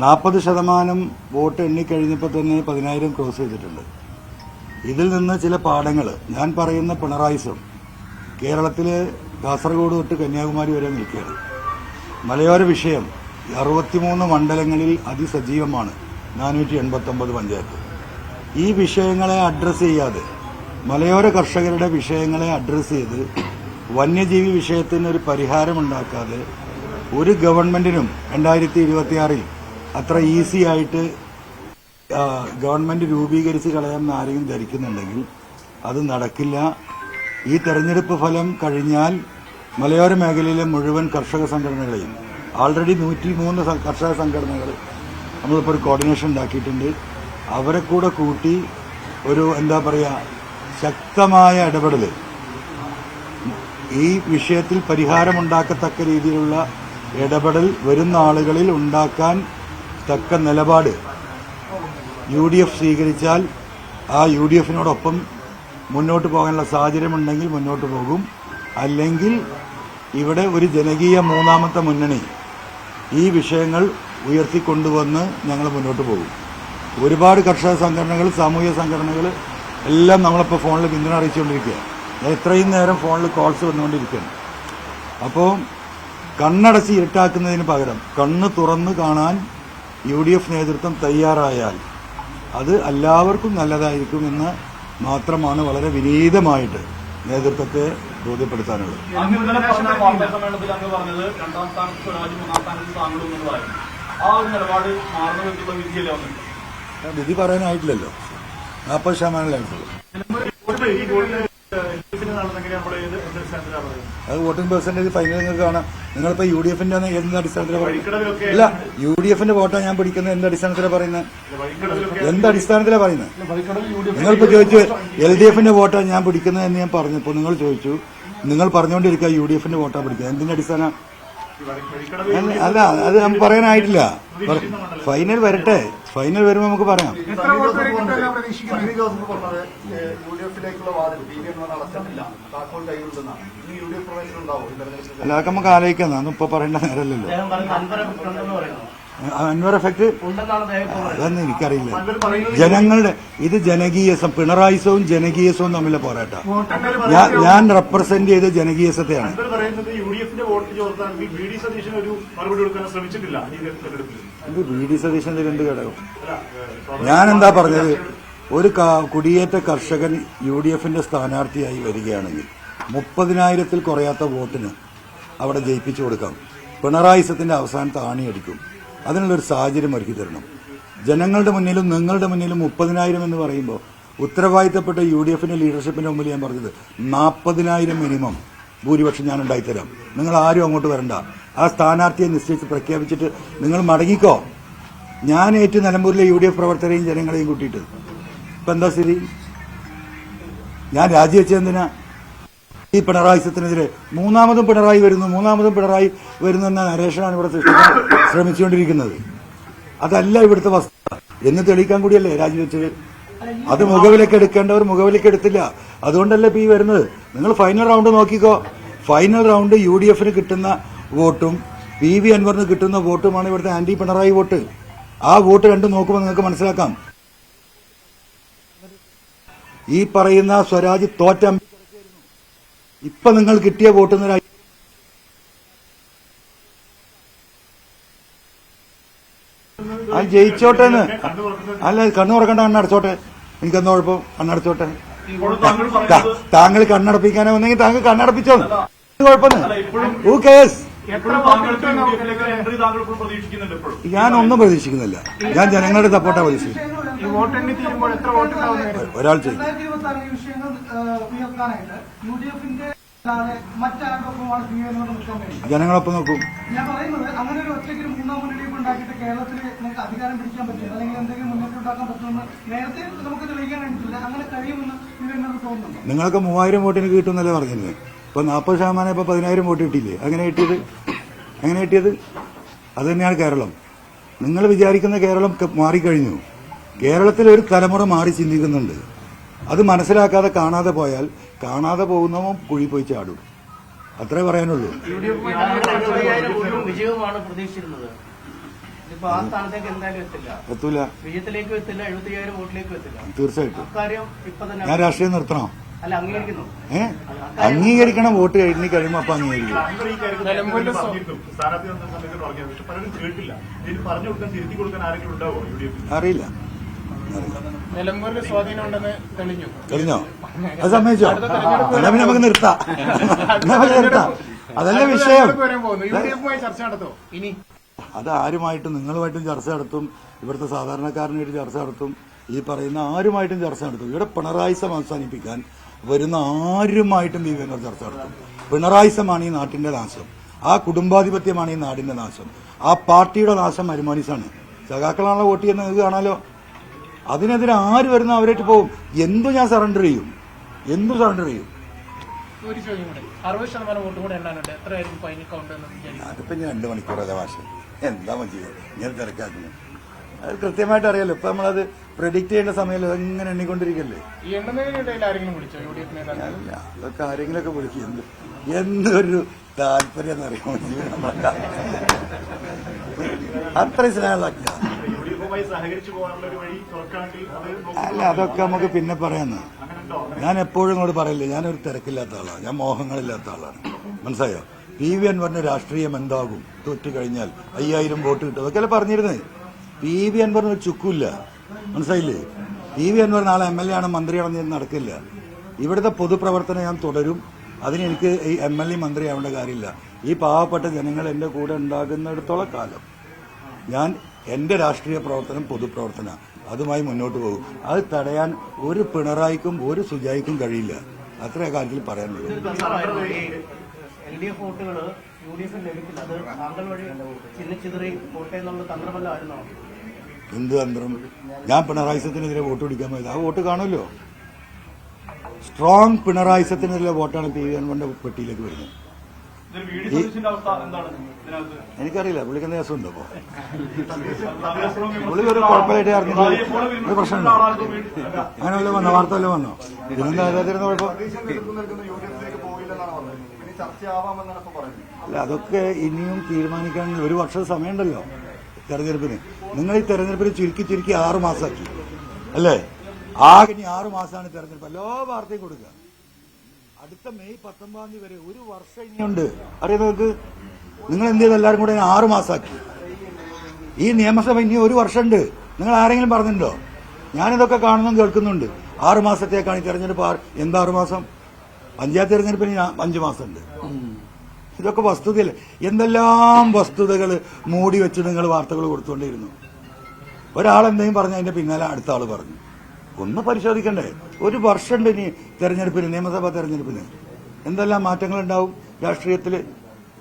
40% vote എണ്ണിക്കഴിഞ്ഞപ്പോൾ തന്നെ 10,000 cross ചെയ്തിട്ടുണ്ട്. ഇതിൽ നിന്ന് ചില പാഠങ്ങൾ ഞാൻ പറയുന്ന പിണറായിസം കേരളത്തിലെ കാസർഗോഡ് തൊട്ട് കന്യാകുമാരി വരെ നിൽക്കുകയാണ്. മലയോര വിഷയം 63 മണ്ഡലങ്ങളിൽ അതിസജീവമാണ്. 489 പഞ്ചായത്ത്. ഈ വിഷയങ്ങളെ അഡ്രസ് ചെയ്യാതെ, മലയോര കർഷകരുടെ വിഷയങ്ങളെ അഡ്രസ് ചെയ്ത് വന്യജീവി വിഷയത്തിന് ഒരു പരിഹാരമുണ്ടാക്കാതെ ഒരു ഗവൺമെന്റിനും 2026 അത്ര ഈസി ആയിട്ട് ഗവൺമെന്റ് രൂപീകരിച്ച് കളയാമെന്ന് ആരെങ്കിലും ധരിക്കുന്നുണ്ടെങ്കിൽ അത് നടക്കില്ല. ഈ തെരഞ്ഞെടുപ്പ് ഫലം കഴിഞ്ഞാൽ മലയോര മേഖലയിലെ മുഴുവൻ കർഷക സംഘടനകളെയും, ആൾറെഡി 103 കർഷക സംഘടനകൾ നമ്മളിപ്പോൾ ഒരു കോർഡിനേഷൻ ഉണ്ടാക്കിയിട്ടുണ്ട്. അവരെ കൂടെ കൂട്ടി ഒരു ശക്തമായ ഇടപെടൽ ഈ വിഷയത്തിൽ പരിഹാരമുണ്ടാക്കത്തക്ക രീതിയിലുള്ള ഇടപെടൽ വരുന്ന ആളുകളിൽ ഉണ്ടാക്കാൻ തക്ക നിലപാട് UDF സ്വീകരിച്ചാൽ ആ UDFനോടൊപ്പം മുന്നോട്ട് പോകാനുള്ള സാഹചര്യമുണ്ടെങ്കിൽ മുന്നോട്ട് പോകും. അല്ലെങ്കിൽ ഇവിടെ ഒരു ജനകീയ മൂന്നാമത്തെ മുന്നണി ഈ വിഷയങ്ങൾ ഉയർത്തിക്കൊണ്ടുവന്ന് ഞങ്ങൾ മുന്നോട്ട് പോകും. ഒരുപാട് കർഷക സംഘടനകൾ, സാമൂഹിക സംഘടനകൾ എല്ലാം നമ്മളിപ്പോൾ ഫോണിൽ പിന്തുണ അറിയിച്ചുകൊണ്ടിരിക്കുക. എത്രയും നേരം ഫോണിൽ കോൾസ് വന്നുകൊണ്ടിരിക്കുകയാണ്. അപ്പോൾ കണ്ണടച്ച് ഇരുട്ടാക്കുന്നതിന് പകരം കണ്ണ് തുറന്ന് കാണാൻ UDF നേതൃത്വം തയ്യാറായാൽ അത് എല്ലാവർക്കും നല്ലതായിരിക്കുമെന്ന് മാത്രമാണ് വളരെ വിനീതമായിട്ട് നേതൃത്വത്തെ ബോധ്യപ്പെടുത്താനുള്ളത്. വിധി പറയാനായിട്ടില്ലല്ലോ. 40% അത് വോട്ടിംഗ് പെർസെന്റേജ് ഫൈനൽ നിങ്ങൾക്ക് കാണാം. നിങ്ങളിപ്പോ UDFന്റെ എന്ത് അടിസ്ഥാനത്തിലാണ് പറയുന്നത്? ഇല്ല, UDFന്റെ വോട്ടാണ് ഞാൻ പിടിക്കുന്നത്. എന്ത് അടിസ്ഥാനത്തിലാണ് പറയുന്നത്? എന്ത് അടിസ്ഥാനത്തിലാണ് പറയുന്നത്? നിങ്ങളിപ്പോ ചോദിച്ചു LDFന്റെ വോട്ടാണ് ഞാൻ പിടിക്കുന്നത് എന്ന് ഞാൻ പറഞ്ഞപ്പോ നിങ്ങൾ ചോദിച്ചു, നിങ്ങൾ പറഞ്ഞുകൊണ്ടിരിക്കുക UDFന്റെ വോട്ടാണ് പിടിക്കുന്നത്. എന്തിന്റെ അടിസ്ഥാനം? അല്ല, അത് നമുക്ക് പറയാനായിട്ടില്ല. ഫൈനൽ വരട്ടെ. ഫൈനൽ വരുമ്പോൾ നമുക്ക് പറയാം. അല്ല, അതൊക്കെ നമുക്ക് ആലോചിക്കാം. അതൊന്നും ഇപ്പൊ പറയേണ്ട നേരമല്ലല്ലോ. അൻവർ എഫക്ട് അതൊന്നും എനിക്കറിയില്ല. ജനങ്ങളുടെ ഇത് ജനകീയസം, പിണറായിസവും ജനകീയസവും തമ്മിലെ പോരാട്ടം. ഞാൻ റെപ്രസെന്റ് ചെയ്ത ജനകീയസത്തെയാണ്. BD സതീശന്റെ എന്ത് ഘടകം? ഞാനെന്താ പറഞ്ഞത്? ഒരു കുടിയേറ്റ കർഷകൻ UDFന്റെ സ്ഥാനാർത്ഥിയായി വരികയാണെങ്കിൽ 30,000-ൽ കുറയാത്ത വോട്ടിന് അവിടെ ജയിപ്പിച്ചു കൊടുക്കാം. പിണറായിസത്തിന്റെ അവസാനത്തെ ആണിയടിക്കും. അതിനുള്ളൊരു സാഹചര്യം ഒരുക്കി തരണം. ജനങ്ങളുടെ മുന്നിലും നിങ്ങളുടെ മുന്നിലും 30,000 എന്ന് പറയുമ്പോൾ ഉത്തരവാദിത്തപ്പെട്ട UDFന്റെ ലീഡർഷിപ്പിന്റെ മുമ്പിൽ ഞാൻ പറഞ്ഞത് 40,000 മിനിമം ഭൂരിപക്ഷം ഞാൻ ഉണ്ടായിത്തരാം. നിങ്ങൾ ആരും അങ്ങോട്ട് വരണ്ട. ആ സ്ഥാനാർത്ഥിയെ നിശ്ചയിച്ച് പ്രഖ്യാപിച്ചിട്ട് നിങ്ങൾ മടങ്ങിക്കോ. ഞാൻ ഏറ്റു നിലമ്പൂരിലെ UDF പ്രവർത്തകരെയും ജനങ്ങളെയും കൂട്ടിയിട്ട്. ഇപ്പൊ എന്താ സ്ഥിതി? ഞാൻ രാജിവെച്ചെന്തിനാ? ഈ പിണറായിസത്തിനെതിരെ മൂന്നാമതും പിണറായി വരുന്നെന്ന നരേഷനാണ് ഇവിടെ സൃഷ്ടിക്കാൻ ശ്രമിച്ചുകൊണ്ടിരിക്കുന്നത്. അതല്ല ഇവിടുത്തെ വസ്തുത എന്ന് തെളിയിക്കാൻ കൂടിയല്ലേ രാജിവെച്ചത്. അത് മുഖവിലേക്ക് എടുക്കേണ്ടവർ മുഖവിലേക്ക് എടുത്തില്ല. അതുകൊണ്ടല്ലേ ഇപ്പൊ ഈ വരുന്നത്. നിങ്ങൾ ഫൈനൽ റൗണ്ട് നോക്കിക്കോ. ഫൈനൽ റൗണ്ട് UDFന് കിട്ടുന്ന വോട്ടും PV അൻവറിന് കിട്ടുന്ന വോട്ടുമാണ് ഇവിടുത്തെ ആന്റി പിണറായി വോട്ട്. ആ വോട്ട് രണ്ടും നോക്കുമ്പോൾ നിങ്ങൾക്ക് മനസ്സിലാക്കാം. ഈ പറയുന്ന സ്വരാജ് തോറ്റ ഇപ്പൊ നിങ്ങൾ കിട്ടിയ വോട്ട് അത് ജയിച്ചോട്ടെന്ന്. അല്ല, കണ്ണു തുറക്കണ്ട, കണ്ണടച്ചോട്ടെ. എനിക്കെന്താ കുഴപ്പം? കണ്ണടച്ചോട്ടെ. താങ്കൾ കണ്ണടപ്പിക്കാനോ വന്നെങ്കിൽ താങ്കൾ കണ്ണടപ്പിച്ചോ. കുഴപ്പമെന്ന്. Who case? ഞാനൊന്നും പ്രതീക്ഷിക്കുന്നില്ല. ഞാൻ ജനങ്ങളുടെ സപ്പോർട്ടാണ് പ്രതീക്ഷിക്കുന്നത്. ഒരാൾ ചെയ്യും. ജനങ്ങളൊപ്പം നോക്കും. ഞാൻ പറയുന്നത് അങ്ങനെ ഒരു ഒറ്റയ്ക്ക് ഒരു മൂന്നാം മുന്നണിയും ഉണ്ടാക്കിയിട്ട് കേരളത്തിൽ നമുക്ക് അധികാരം പിടിക്കാൻ പറ്റും അല്ലെങ്കിൽ എന്തെങ്കിലും മുന്നോട്ട് ഉണ്ടാക്കാൻ പറ്റുമെന്ന് നേരത്തെ നമുക്ക് തെളിയിക്കാൻ കഴിഞ്ഞിട്ടില്ല. അങ്ങനെ കഴിയുമെന്ന് നിങ്ങൾക്ക് തോന്നുന്നുണ്ടോ? നിങ്ങൾക്ക് 3000 വോട്ടിന് കിട്ടുമെന്നല്ലേ പറഞ്ഞിരുന്നത്. ഇപ്പൊ 40% ഇപ്പൊ 10,000 വോട്ട് കിട്ടിയില്ലേ? അങ്ങനെ കിട്ടിയത് അത് തന്നെയാണ് കേരളം. നിങ്ങൾ വിചാരിക്കുന്ന കേരളം മാറിക്കഴിഞ്ഞു. കേരളത്തിൽ ഒരു തലമുറ മാറി ചിന്തിക്കുന്നുണ്ട്. അത് മനസ്സിലാക്കാതെ കാണാതെ പോയാൽ കാണാതെ പോകുന്നവൻ കുഴി പോയി ചാടും. അത്രേ പറയാനുള്ളൂ. ഇതിപ്പോ ആ സ്ഥാനത്തേക്ക് എന്തായാലും എത്തില്ല, എത്തൂല, വിജയത്തിലേക്കും എത്തില്ല, 75,000 വോട്ടിലേക്കും എത്തില്ല. തീർച്ചയായിട്ടും. അക്കാര്യം ഇപ്പൊ തന്നെ ഞാൻ രാഷ്ട്രീയം നിർത്തണോ? അല്ല, അംഗീകരിക്കുന്നു. അംഗീകരിക്കണം. വോട്ട് എണ്ണി കഴിയുമ്പോ അപ്പൊ അംഗീകരിക്കും. അറിയില്ല. നിലമ്പൂരിൽ സ്വാധീനം ഉണ്ടെന്ന് തെളിഞ്ഞോ? അത് സമ്മതിച്ചോ? എന്നാ പിന്നെ നമുക്ക് നിർത്താം. അതല്ല വിഷയം. ചർച്ച നടത്തോ ഇനി? അത് ആരുമായിട്ടും, നിങ്ങളുമായിട്ടും ചർച്ച നടത്തും, ഇവിടുത്തെ സാധാരണക്കാരനായിട്ട് ചർച്ച നടത്തും, ഈ പറയുന്ന ആരുമായിട്ടും ചർച്ച നടത്തും. ഇവിടെ പിണറായിസം അവസാനിപ്പിക്കാൻ വരുന്ന ആരുമായിട്ടും വിവേകർ ചർച്ച നടത്തും. പിണറായിസമാണ് ഈ നാട്ടിന്റെ നാശം, ആ കുടുംബാധിപത്യമാണ് ഈ നാടിന്റെ നാശം, ആ പാർട്ടിയുടെ നാശം മരുമോനിസാണ്. സഖാക്കളാണല്ലോ വോട്ട് ചെയ്യുന്നത്, നിങ്ങൾക്ക് കാണാലോ. അതിനെതിരെ ആര് വരുന്ന അവരായിട്ട് പോകും. എന്തു ഞാൻ സറണ്ടർ ചെയ്യും, എന്തു സറണ്ടർ ചെയ്യും. ഒരു ചോദ്യം കൂടെ, 60% വോട്ട് കൂടെ എണ്ണാനുണ്ട്, എത്രയായിരിക്കും ഫൈനൽ കൗണ്ട് എന്ന് വിചാരിക്കും? അതിപ്പോ ഞാൻ 2 മണിക്കൂറല്ലേ ഭാഷ, എന്താ ചെയ്യുക, ഇങ്ങനെ തിരക്കാക്കുന്നത്. അത് കൃത്യമായിട്ട് അറിയാലോ. ഇപ്പൊ നമ്മളത് പ്രെഡിക്ട് ചെയ്യേണ്ട സമയമല്ലോ, എങ്ങനെ എണ്ണിക്കൊണ്ടിരിക്കല്ലേ. ഈ എണ്ണുന്നതിനിടയിൽ ആരെങ്കിലും വിളിച്ചോ യുഡിഎഫ് നേതാക്കൾ? അല്ല, അതൊക്കെ ആരെങ്കിലൊക്കെ വിളിക്കും. എന്തൊരു താല്പര്യം എന്നറിയാമോ നമ്മളെ, അത്രയും സ്നേഹമാക്കുക. അല്ല, അതൊക്കെ നമുക്ക് പിന്നെ പറയാന്ന്. ഞാൻ എപ്പോഴും ഇങ്ങോട്ട് പറയില്ലേ, ഞാനൊരു തിരക്കില്ലാത്ത ആളാണ്, ഞാൻ മോഹങ്ങളില്ലാത്ത ആളാണ്. മനസ്സിലായോ? PV അൻവറിന്റെ രാഷ്ട്രീയം എന്താകും, തോറ്റു കഴിഞ്ഞാൽ 5000 വോട്ട് കിട്ടും, അതൊക്കെയല്ലേ പറഞ്ഞിരുന്നത്. PV അൻവറിന് ഒരു ചുക്കില്ല, മനസ്സിലായില്ലേ? PV അൻവർ നാളെ MLA ആണ്, മന്ത്രിയാണെന്ന് നടക്കില്ല. ഇവിടുത്തെ പൊതുപ്രവർത്തനം ഞാൻ തുടരും. അതിനെനിക്ക് ഈ MLA മന്ത്രിയാവേണ്ട കാര്യമില്ല. ഈ പാവപ്പെട്ട ജനങ്ങൾ എന്റെ കൂടെ ഉണ്ടാകുന്നിടത്തോളം കാലം ഞാൻ എന്റെ രാഷ്ട്രീയ പ്രവർത്തനം പൊതുപ്രവർത്തന, അതുമായി മുന്നോട്ട് പോകും. അത് തടയാൻ ഒരു പിണറായിക്കും ഒരു സുജായിക്കും കഴിയില്ല. അത്രേ കാര്യത്തിൽ പറയാനുള്ളൂ. LDF വോട്ടുകൾ UDF ലഭിക്കില്ല, അത് താങ്കൾ വഴി ചിന്നിച്ചിതറി കോട്ടയെന്നുള്ള തന്ത്രമല്ലായിരുന്നോ? എന്ത് തന്ത്രം? ഞാൻ പിണറായിസത്തിനെതിരെ വോട്ട് പിടിക്കാൻ പോയത്, ആ വോട്ട് കാണുമല്ലോ. സ്ട്രോങ് പിണറായിസത്തിനെതിരെ വോട്ടാണ് PV അൻവറിന്റെ പെട്ടിയിലേക്ക് വരുന്നത്. എനിക്കറിയില്ല, പുള്ളിക്ക് എന്താ കേസുണ്ടോ? അപ്പോ പുള്ളി ഒരു കുഴപ്പമായിട്ട് അറിഞ്ഞിട്ട് ഒരു പ്രശ്നമുണ്ടോ? അങ്ങനെ വല്ലതും വന്നോ, വാർത്ത വല്ലതും വന്നോ? പിന്നെന്താ അതിരുന്ന കുഴപ്പം? അല്ല, അതൊക്കെ ഇനിയും തീരുമാനിക്കാൻ 1 വർഷം സമയമുണ്ടല്ലോ തെരഞ്ഞെടുപ്പിന്. നിങ്ങൾ ഈ തെരഞ്ഞെടുപ്പിന് ചുരുക്കി 6 മാസമാക്കി അല്ലേ? ആകെ ഇനി 6 മാസമാണ് തെരഞ്ഞെടുപ്പ്. എല്ലാ വാർത്തയും കൊടുക്കുക. അടുത്ത മെയ് 19 വരെ 1 വർഷം ഇനിയുണ്ട്. അറിയാം നിങ്ങൾക്ക്? നിങ്ങൾ എന്ത് ചെയ്ത് എല്ലാവരും കൂടെ 6 മാസമാക്കി. ഈ നിയമസഭ ഇനി 1 വർഷമുണ്ട്. നിങ്ങൾ ആരെങ്കിലും പറഞ്ഞിട്ടുണ്ടോ? ഞാനിതൊക്കെ കാണുന്നു, കേൾക്കുന്നുണ്ട്. 6 മാസത്തേക്കാണ് ഈ തെരഞ്ഞെടുപ്പ്. എന്താ 6 മാസം? പഞ്ചായത്ത് തെരഞ്ഞെടുപ്പിന് 5 മാസമുണ്ട്. ഇതൊക്കെ വസ്തുതയല്ലേ? എന്തെല്ലാം വസ്തുതകൾ മൂടി വെച്ച് നിങ്ങൾ വാർത്തകൾ കൊടുത്തുകൊണ്ടിരുന്നു. ഒരാളെന്തെങ്കിലും പറഞ്ഞ അതിന്റെ പിന്നാലെ അടുത്ത ആള് പറഞ്ഞു. ഒന്ന് പരിശോധിക്കണ്ടേ? 1 വർഷമുണ്ട് ഇനി തെരഞ്ഞെടുപ്പിന്, നിയമസഭാ തെരഞ്ഞെടുപ്പിന്. എന്തെല്ലാം മാറ്റങ്ങൾ ഉണ്ടാവും രാഷ്ട്രീയത്തില്?